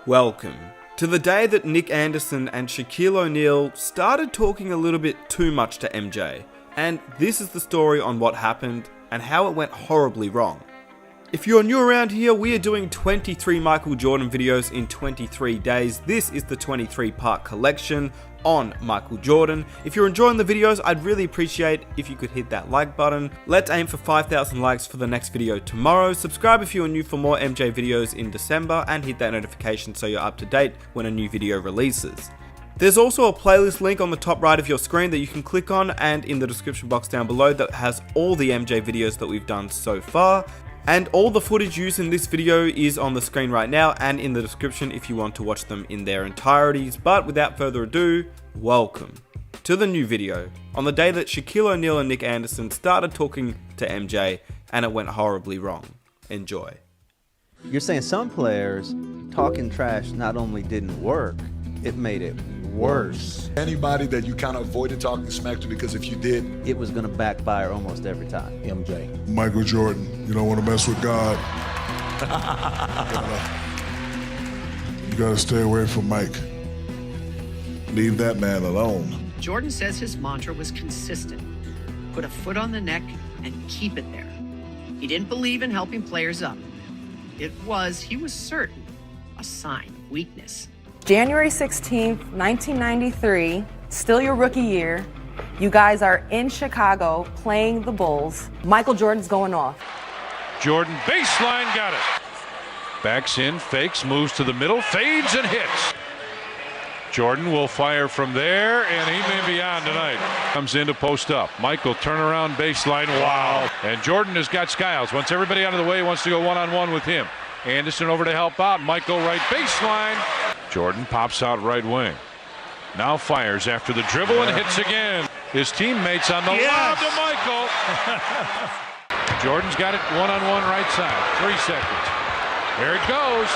Welcome to the day that Nick Anderson and Shaquille O'Neal started talking a little bit too much to MJ, and this is the story on what happened and how it went horribly wrong. If you're new around here, we are doing 23 Michael Jordan videos in 23 days. This is the 23-part collection on Michael Jordan. If you're enjoying the videos, I'd really appreciate if you could hit that like button. Let's aim for 5,000 likes for the next video tomorrow. Subscribe if you are new for more MJ videos in December, and hit that notification so you're up to date when a new video releases. There's also a playlist link on the top right of your screen that you can click on, and in the description box down below that has all the MJ videos that we've done so far. And all the footage used in this video is on the screen right now and in the description if you want to watch them in their entirities. But without further ado, welcome to the new video on the day that Shaquille O'Neal and Nick Anderson started talking to MJ and it went horribly wrong. Enjoy. You're saying some players talking trash not only didn't work, it made it worse. Anybody that you kind of avoided talking smack to, because if you did, it was going to backfire almost every time. MJ. Michael Jordan, you don't want to mess with God. You gotta stay away from Mike. Leave that man alone. Jordan says his mantra was consistent. Put a foot on the neck and keep it there. He didn't believe in helping players up. He was certain, a sign of weakness. January 16th, 1993, still your rookie year. You guys are in Chicago playing the Bulls. Michael Jordan's going off. Jordan baseline, got it. Backs in, fakes, moves to the middle, fades and hits. Jordan will fire from there, and he may be on tonight. Comes in to post up. Michael, turnaround baseline, wow. And Jordan has got Skiles. Once everybody out of the way, wants to go one-on-one with him. Anderson over to help out. Michael right baseline. Jordan pops out right wing. Now fires after the dribble and hits again. His teammates on the lob to Michael. Jordan's got it one-on-one right side. 3 seconds. There it goes.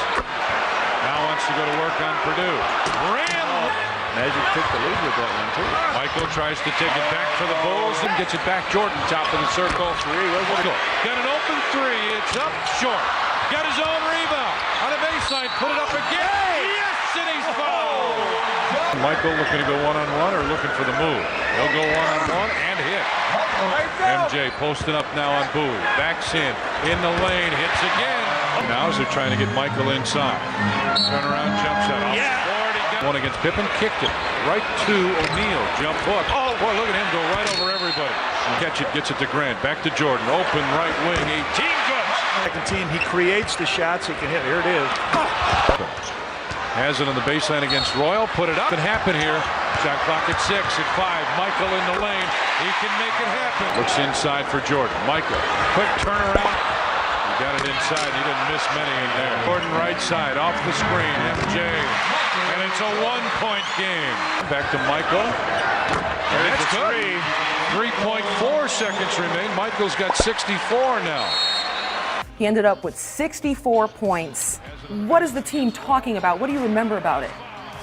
Now wants to go to work on Purdue. Magic took the lead with that one too. Michael tries to take it back for the Bulls and gets it back. Jordan, top of the circle. Got an open three. It's up short. Got his own rebound. On the baseline, put it up again. Yes, and he's fouled. Michael looking to go one-on-one or looking for the move. He'll go one-on-one and hit. MJ posting up now on Boo. Backs in the lane, hits again. Now as they're trying to get Michael inside. Turnaround jump shot. Off the board. He got one against Pippen, kicked it right to O'Neal. Jump hook. Oh boy, look at him go right over everybody. Catch it, gets it to Grant. Back to Jordan. Open right wing. 18 foot. Second team, he creates the shots he can hit. Here it is. Has it on the baseline against Royal. Put it up. It happened here. Shot clock at 6, at 5. Michael in the lane. He can make it happen. Looks inside for Jordan. Michael, quick turnaround. He got it inside. He didn't miss many in there. Jordan right side, off the screen. MJ. And it's a 1-point game. Back to Michael. And it's good. 3.4 seconds remain. Michael's got 64 now. He ended up with 64 points. What is the team talking about? What do you remember about it?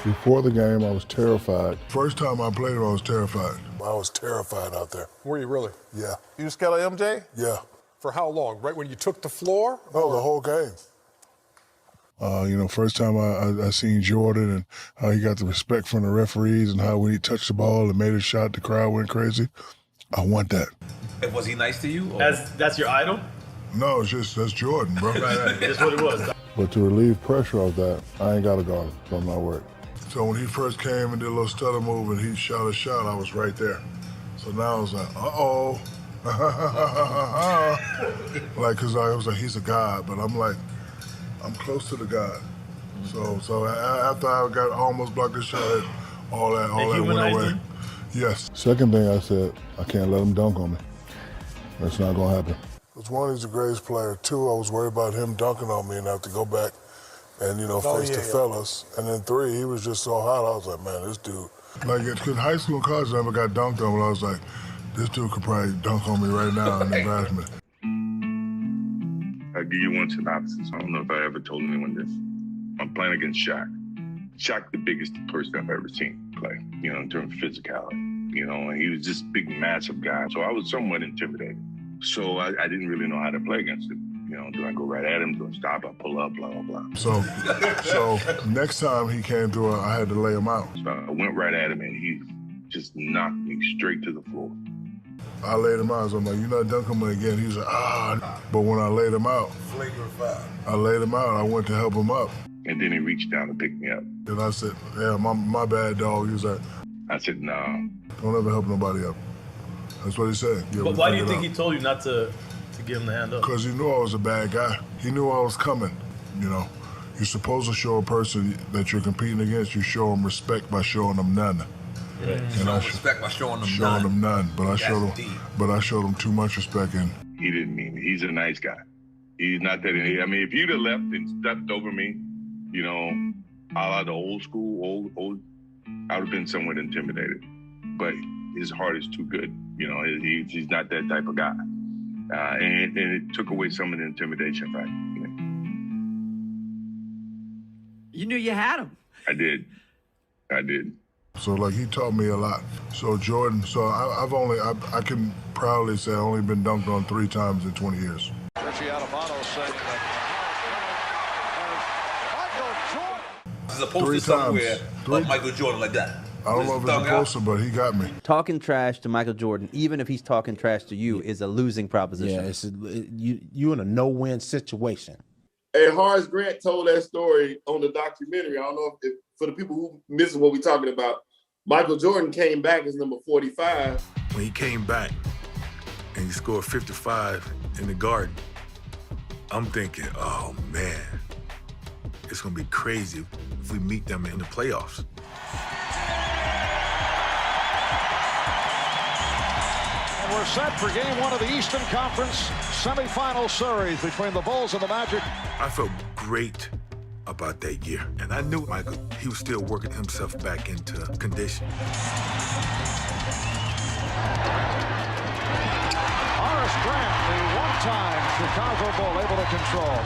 Before the game, I was terrified. First time I played, I was terrified. I was terrified out there. Were you really? Yeah. You just got a MJ? Yeah. For how long? Right when you took the floor? No, the whole game. First time I seen Jordan and how he got the respect from the referees and how when he touched the ball and made a shot, the crowd went crazy. I want that. Was he nice to you? Or? That's your idol? No, that's Jordan, bro. Right. That's what it was. But to relieve pressure off that, I ain't got to guard him, so I'm not worried. So when he first came and did a little stutter move and he shot a shot, I was right there. So now I was like, uh-oh. Because I was like, he's a god, but I'm like, I'm close to the god. So after I got almost blocked the shot, all that went away. Yes. Second thing I said, I can't let him dunk on me. That's not going to happen. Because one, he's the greatest player. Two, I was worried about him dunking on me and I have to go back and, face the fellas. And then 3, he was just so hot, I was like, man, this dude. Because high school and college, I never got dunked on, but I was like, this dude could probably dunk on me right now in embarrassment. I'll give you one synopsis. I don't know if I ever told anyone this. I'm playing against Shaq. Shaq, the biggest person I've ever seen play, in terms of physicality. And he was this big, massive guy. So I was somewhat intimidated. So I didn't really know how to play against him. do I go right at him? Do I stop? I pull up, blah, blah, blah. So next time he came through, I had to lay him out. So I went right at him, and he just knocked me straight to the floor. I laid him out. So I'm like, you're not dunking me again. He was like, ah. But when I laid him out, I laid him out. I went to help him up. And then he reached down and picked me up. And I said, yeah, my bad, dog. He was like, I said, no. Don't ever help nobody up. That's what he said. Yeah, but why do you think he told you not to give him the hand up? Because he knew I was a bad guy. He knew I was coming, you know. You're supposed to show a person that you're competing against, you show them respect by showing them none. Right. And respect by showing them none. But I showed them too much respect. And he didn't mean it. He's a nice guy. He's not that. I mean, if you'd have left and stepped over me, you know, a la the old school, old, I would have been somewhat intimidated. But his heart is too good. You know, he's not that type of guy. And it took away some of the intimidation factor. You knew you had him. I did. So, like, he taught me a lot. So, Jordan, I can proudly say I've only been dunked on 3 times in 20 years. Richie Alamano saying that Michael Jordan. This is a poster somewhere of Michael Jordan like that. I don't know if it's a poster, but he got me. Talking trash to Michael Jordan, even if he's talking trash to you, is a losing proposition. Yeah, you in a no-win situation. And Horace Grant told that story on the documentary. I don't know if for the people who missing what we're talking about, Michael Jordan came back as number 45. When he came back and he scored 55 in the Garden, I'm thinking, oh man, it's gonna be crazy if we meet them in the playoffs. And we're set for game 1 of the Eastern Conference semifinal series between the Bulls and the Magic. I felt great about that year. And I knew Michael, he was still working himself back into condition. Horace Grant, the one-time Chicago Bull, able to control.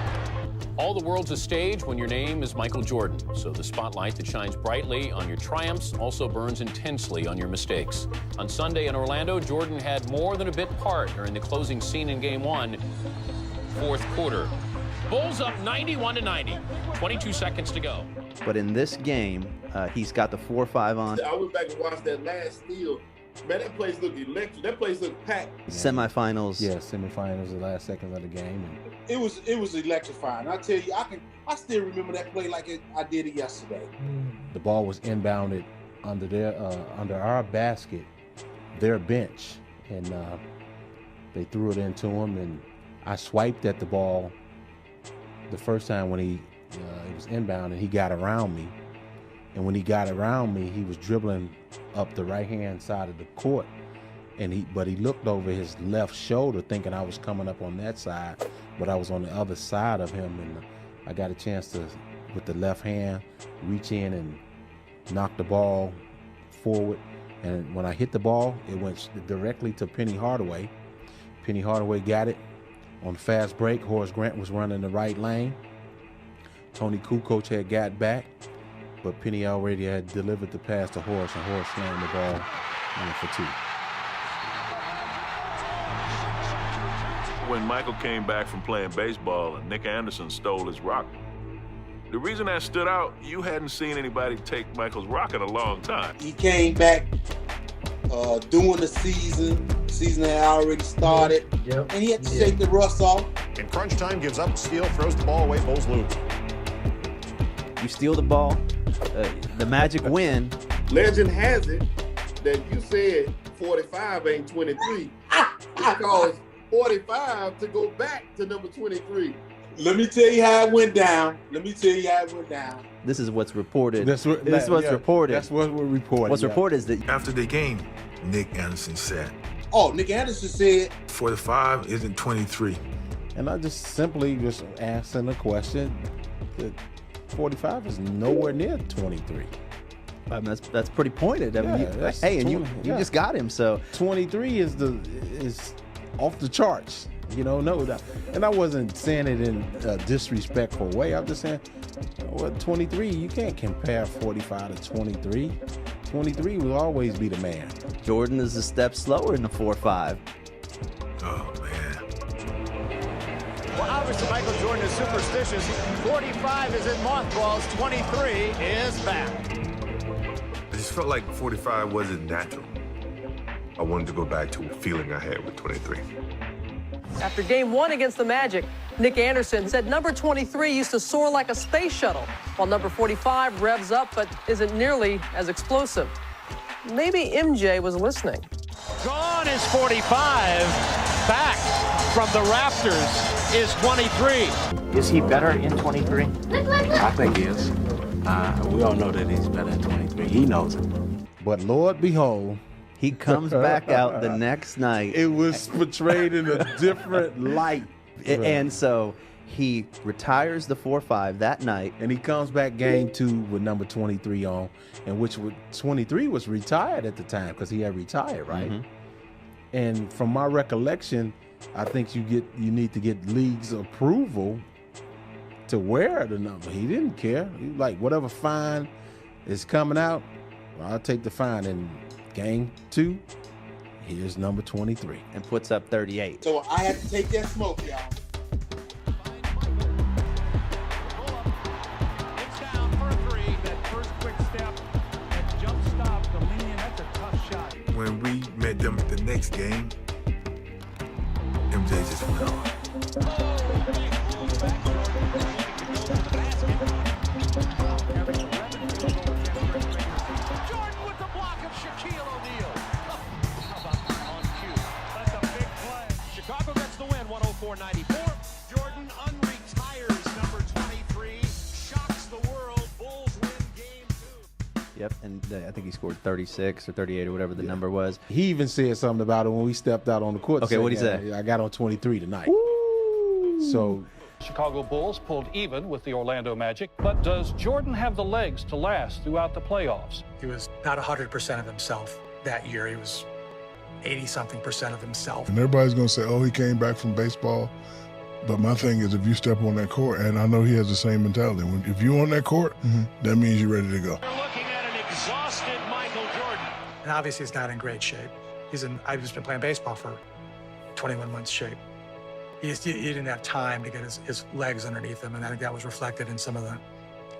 All the world's a stage when your name is Michael Jordan. So the spotlight that shines brightly on your triumphs also burns intensely on your mistakes. On Sunday in Orlando, Jordan had more than a bit part during the closing scene in Game 1, fourth quarter. Bulls up 91-90, 22 seconds to go. But in this game, he's got the 4-5 on. I went back and watched that last steal. Man, that place looked electric. That place looked packed. Semifinals. Yeah, semifinals, the last seconds of the game. It was electrifying. I tell you, I still remember that play like I did it yesterday. The ball was inbounded under our basket, their bench, and they threw it into him. And I swiped at the ball the first time when it was inbound, and he got around me. And when he got around me, he was dribbling up the right-hand side of the court, but he looked over his left shoulder thinking I was coming up on that side, but I was on the other side of him, and I got a chance to, with the left hand, reach in and knock the ball forward. And when I hit the ball, it went directly to Penny Hardaway. Penny Hardaway got it on fast break. Horace Grant was running the right lane. Tony Kukoc had got back, but Penny already had delivered the pass to Horace, and Horace slammed the ball in for 2. When Michael came back from playing baseball and Nick Anderson stole his rock, the reason that stood out, you hadn't seen anybody take Michael's rock in a long time. He came back during the season. Season had already started, and he had to shake the rust off. In crunch time, gives up, steal, throws the ball away, Bulls lose. You steal the ball, the Magic win. Legend has it that you said 45 ain't 23 because 45 to go back to number 23. Let me tell you how it went down. This is what's reported. This is what's reported. That's what we're reporting. What's reported is that after the game, Nick Anderson said, Nick Anderson said 45 isn't 23. And I just simply asking the question that 45 is nowhere near 23. I mean, that's pretty pointed. I mean, you just got him. So 23 is off the charts. No, and I wasn't saying it in a disrespectful way. I'm just saying, 23, you can't compare 45 to 23. 23 will always be the man. Jordan is a step slower in the 4-5. Oh, man. Well, obviously, Michael Jordan is superstitious. 45 is in mothballs. 23 is back. I just felt like 45 wasn't natural. I wanted to go back to the feeling I had with 23. After game 1 against the Magic, Nick Anderson said number 23 used to soar like a space shuttle, while number 45 revs up but isn't nearly as explosive. Maybe MJ was listening. Gone is 45. Back from the rafters is 23. Is he better in 23? I think he is. We all know that he's better in 23. He knows it. But Lord behold, he comes back out the next night. It was portrayed in a different light. And so he retires the 4-5 that night. And he comes back game 2 with number 23 on, and 23 was retired at the time because he had retired, right? Mm-hmm. And from my recollection, I think you need to get league's approval to wear the number. He didn't care. He was like, whatever fine is coming out, I'll take the fine. In game 2, here's number 23. And puts up 38. So I had to take that smoke, y'all. It's down for a 3. That first quick step, that jump stop, the lean, that's a tough shot. When we met them the next game, MJ just went on. Jordan with the block of Shaquille O'Neal. How about that on cue? That's a big play. Chicago gets the win, 104-94. Jordan unretires number 23. Shocks the world. Bulls win game 2. Yep, and I think he scored 36 or 38 or whatever the number was. He even said something about it when we stepped out on the court. Okay, what'd he say? I got on 23 tonight. Ooh. So Chicago Bulls pulled even with the Orlando Magic, but does Jordan have the legs to last throughout the playoffs? He was not 100% of himself that year. He was 80-something% of himself. And everybody's going to say, oh, he came back from baseball. But my thing is, if you step on that court, and I know he has the same mentality, if you're on that court, that means you're ready to go. We're looking at an exhausted Michael Jordan. And obviously he's not in great shape. I've just been playing baseball for 21 months straight. He didn't have time to get his legs underneath him, and I think that was reflected in some of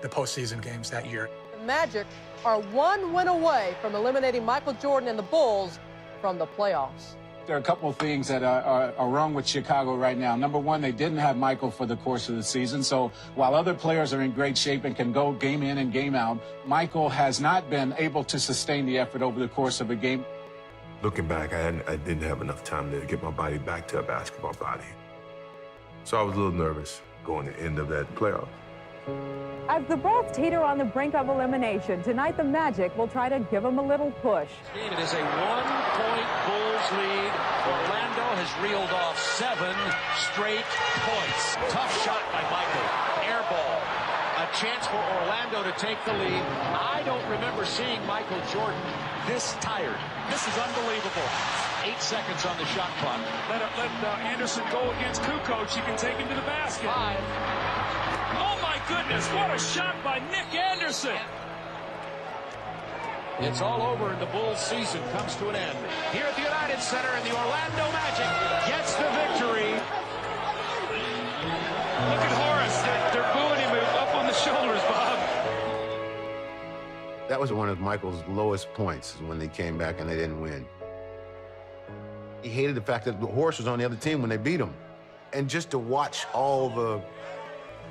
the postseason games that year. The Magic are 1 win away from eliminating Michael Jordan and the Bulls from the playoffs. There are a couple of things that are wrong with Chicago right now. Number one, they didn't have Michael for the course of the season. So while other players are in great shape and can go game in and game out, Michael has not been able to sustain the effort over the course of a game. Looking back, I didn't have enough time to get my body back to a basketball body. So I was a little nervous going to the end of that playoff. As the Bulls teeter on the brink of elimination, tonight the Magic will try to give them a little push. It is a 1-point Bulls lead. Orlando has reeled off 7 straight points. Tough shot by Michael. Air ball. A chance for Orlando to take the lead. I don't remember seeing Michael Jordan this tired. This is unbelievable. 8 seconds on the shot clock. Let Anderson go against Kukoc. He can take him to the basket. 5. Oh my goodness, what a shot by Nick Anderson. It's all over and the Bulls season comes to an end. Here at the United Center, and the Orlando Magic gets the victory. Look at Horace. They're booing him up on the shoulders, Bob. That was one of Michael's lowest points when they came back and they didn't win. He hated the fact that Horace was on the other team when they beat him. And just to watch all the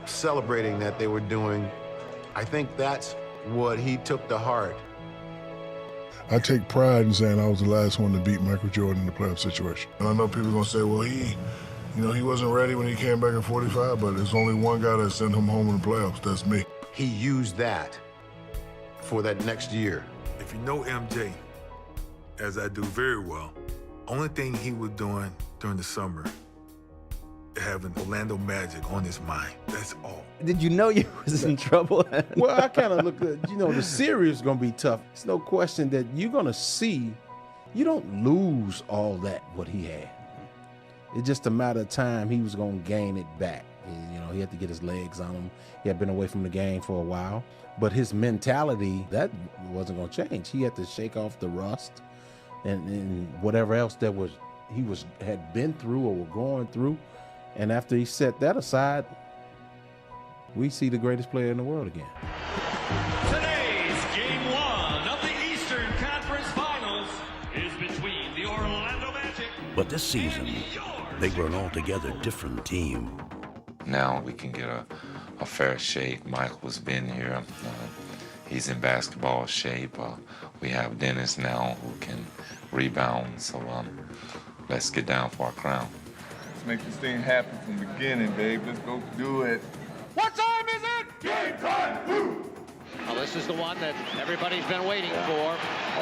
celebrating that they were doing, I think that's what he took to heart. I take pride in saying I was the last one to beat Michael Jordan in the playoff situation. And I know people are going to say, well, he wasn't ready when he came back at 45, but there's only one guy that sent him home in the playoffs. That's me. He used that for that next year. If you know MJ, as I do very well, only thing he was doing during the summer, having Orlando Magic on his mind. That's all. Did you know you was in trouble? Well, I kind of look at, the series is going to be tough. It's no question that you're going to see, you don't lose all that, what he had. It's just a matter of time he was going to gain it back. He had to get his legs on him. He had been away from the game for a while. But his mentality, that wasn't going to change. He had to shake off the rust and whatever else that was had been through or were going through. And after he set that aside, we see the greatest player in the world again. Today's Game 1 of the Eastern Conference Finals is between the Orlando Magic. But this season, they were an altogether different team. Now we can get a fair shake. Michael's been here. He's in basketball shape. We have Dennis now who can rebound. So let's get down for our crown. Let's make this thing happen from the beginning, babe. Let's go do it. What time is it? Game time! Woo! Well, this is the one that everybody's been waiting for.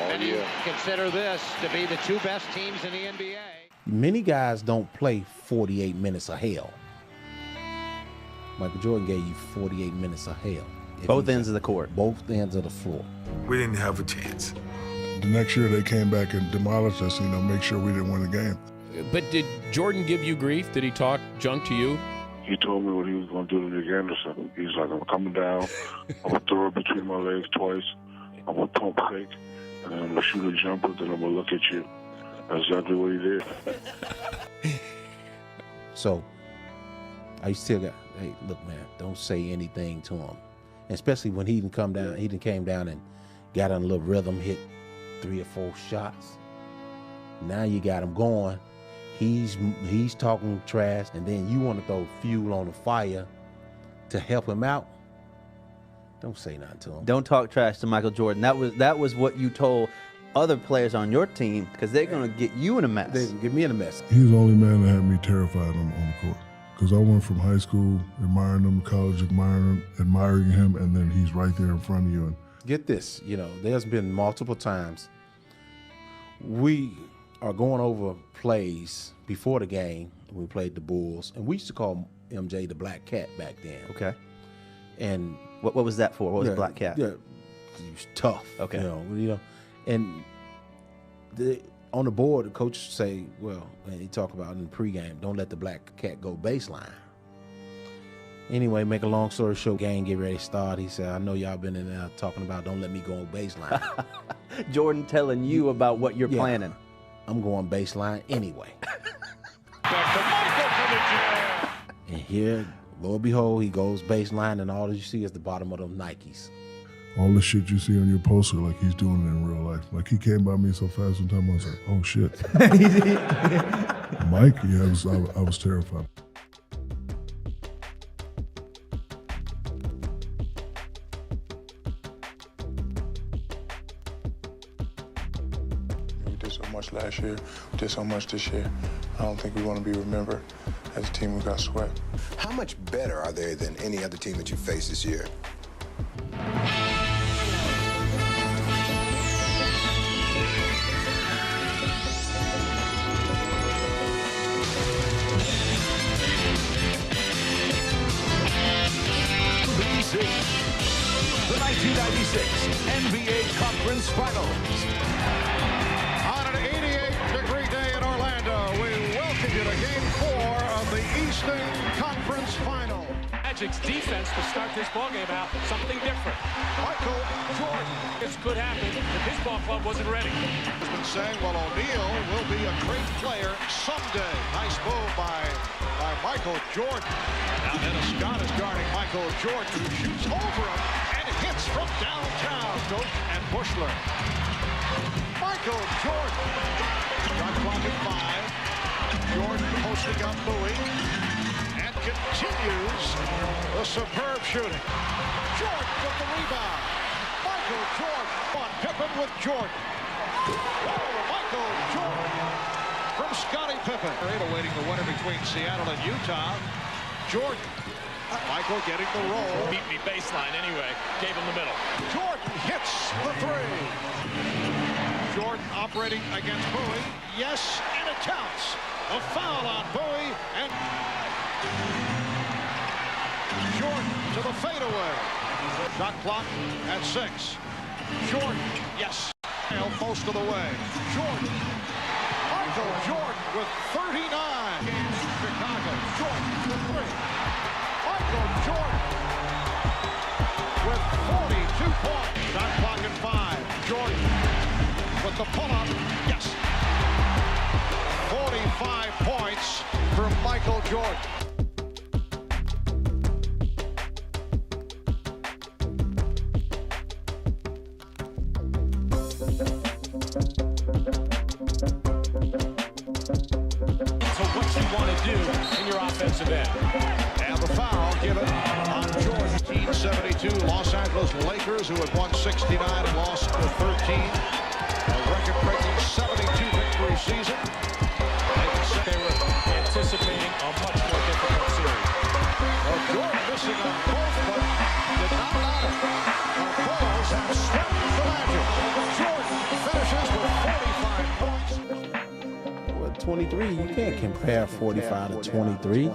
Many consider this to be the two best teams in the NBA. Many guys don't play 48 minutes of hell. Michael Jordan gave you 48 minutes of hell. Both ends of the court. Both ends of the floor. We didn't have a chance. The next year they came back and demolished us, make sure we didn't win the game. But did Jordan give you grief? Did he talk junk to you? He told me what he was going to do to Nick Anderson. He's like, I'm coming down, I'm going to throw it between my legs twice, I'm going to pump fake, and then I'm going to shoot a jumper, then I'm going to look at you. That's exactly what he did. So, I still got, hey, look, man, don't say anything to him. Especially when he didn't come down, he didn't came down and got on a little rhythm, hit 3 or 4 shots. Now you got him going. He's talking trash, and then you want to throw fuel on the fire to help him out. Don't say nothing to him. Don't talk trash to Michael Jordan. That was what you told other players on your team, because they're going to get you in a mess. They get me in a mess. He's the only man that had me terrified on the court. Because I went from high school admiring him, college admiring him, and then he's right there in front of you. And get this, there's been multiple times we are going over plays before the game. We played the Bulls, and we used to call MJ the Black Cat back then. Okay. And what was that for? What was Black Cat? Yeah, he was tough. Okay. And on the board, the coach say, well, and he talk about in the pregame, don't let the Black Cat go baseline. Anyway, make a long story short, game get ready to start. He said, I know y'all been in there talking about don't let me go on baseline. Jordan telling you about what you're planning. I'm going baseline anyway. Back to Michael for the jam. And here, lo and behold, he goes baseline, and all you see is the bottom of them Nikes. all the shit you see on your poster, like he's doing it in real life. Like he came by me so fast one time, I was like, oh shit. Mike, yeah, I was terrified. We did so much last year, we did so much this year. I don't think we want to be remembered as a team who got swept. How much better are they than any other team that you faced this year? The 1996 NBA Conference Finals. On an 88-degree day in Orlando, we welcome you to Game 4 of the Eastern Conference Final. Magic's defense to start this ballgame out, something different. Michael Jordan. This could happen if his ball club wasn't ready. Has been saying, well, O'Neal will be a great player someday. Nice move by Michael Jordan. Now Dennis Scott is guarding Michael Jordan, who shoots over him and hits from downtown. And Bushler. Michael Jordan. Shot clock at 5. Jordan posting up Bowie. And continues the superb shooting. Jordan with the rebound. Michael Jordan on Pippen with Jordan. Michael Jordan from Scottie Pippen. Awaiting the winner between Seattle and Utah. Jordan. Michael getting the roll. Beat me baseline anyway. Gave him the middle. Jordan hits the three. Jordan operating against Bowie. Yes, and it counts. A foul on Bowie, and Jordan to the fadeaway. Shot clock at 6. Jordan, yes. Most of the way. Jordan. Michael Jordan with 39. Chicago. Jordan with 3. Michael Jordan with 42 points. Shot clock at 5. Jordan with the pull-up. Yes. 45 points for for Michael Jordan. So what you want to do in your offensive end. And the foul given on Jordan. 1972 Los Angeles Lakers, who had won 69 and lost to 13. A record-breaking 72 victory season. They were anticipating a much more difficult series. Well, Jordan missing on both, but did not matter. Our Bulls have swept the Magic. Jordan finishes with 45 points. Well, 23, you can't compare 45 to 23.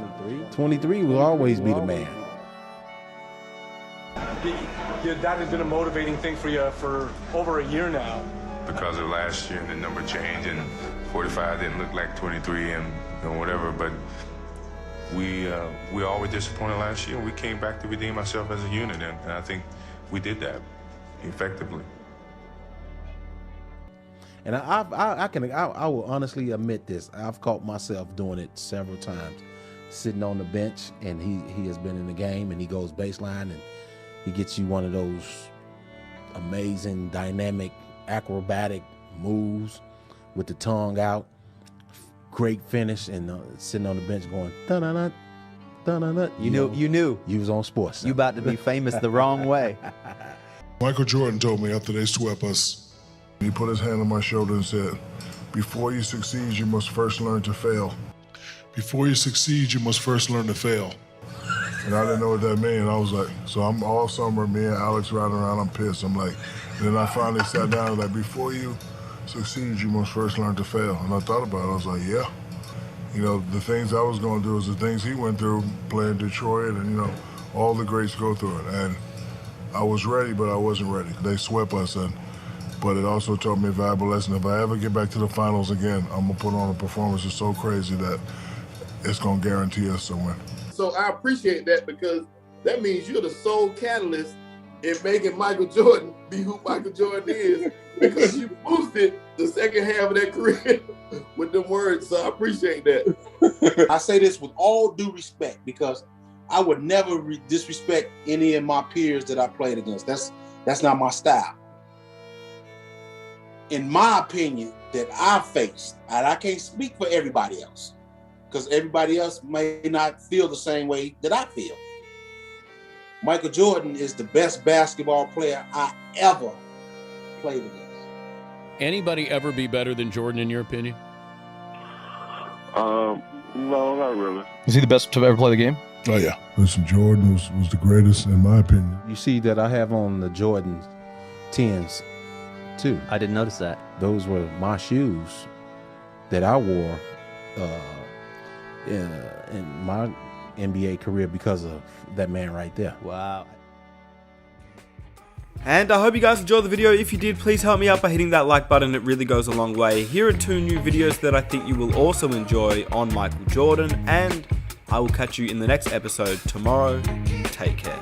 23 will always be the man. That has been a motivating thing for you for over a year now. Because of last year and the number changed and 45 didn't look like 23 and whatever, but we all were disappointed last year. We came back to redeem ourselves as a unit, and I think we did that effectively. And I will honestly admit this. I've caught myself doing it several times, sitting on the bench, and he has been in the game, and he goes baseline, and he gets you one of those amazing, dynamic, acrobatic moves with the tongue out. Great finish, and sitting on the bench going da-na-na, da-na-na. You knew you was on sports. You about to be famous the wrong way. Michael Jordan told me after they swept us, he put his hand on my shoulder and said, "Before you succeed, you must first learn to fail. Before you succeed, you must first learn to fail." And I didn't know what that meant. I was like, so I'm all summer, me and Alex riding around, I'm pissed. I'm like, and then I finally sat down and like, before you succeed, you must first learn to fail. And I thought about it, I was like, yeah. You know, the things I was gonna do is the things he went through playing Detroit, and you know, all the greats go through it. And I was ready, but I wasn't ready. They swept us, but it also taught me a valuable lesson. If I ever get back to the finals again, I'm gonna put on a performance that's so crazy that it's gonna guarantee us a win. So I appreciate that, because that means you're the sole catalyst in making Michael Jordan be who Michael Jordan is, because you boosted the second half of that career with them words. So I appreciate that. I say this with all due respect, because I would never disrespect any of my peers that I played against. That's not my style. In my opinion, that I faced, and I can't speak for everybody else, because everybody else may not feel the same way that I feel. Michael Jordan is the best basketball player I ever played against. Anybody ever be better than Jordan, in your opinion? No, not really. Is he the best to ever play the game? Oh, yeah. Listen, Jordan was the greatest in my opinion. You see that I have on the Jordan 10s too. I didn't notice that. Those were my shoes that I wore in my NBA career because of that man right there. Wow. And I hope you guys enjoyed the video. If you did, please help me out by hitting that like button. It really goes a long way. Here are 2 new videos that I think you will also enjoy on Michael Jordan, and I will catch you in the next episode tomorrow. Take care.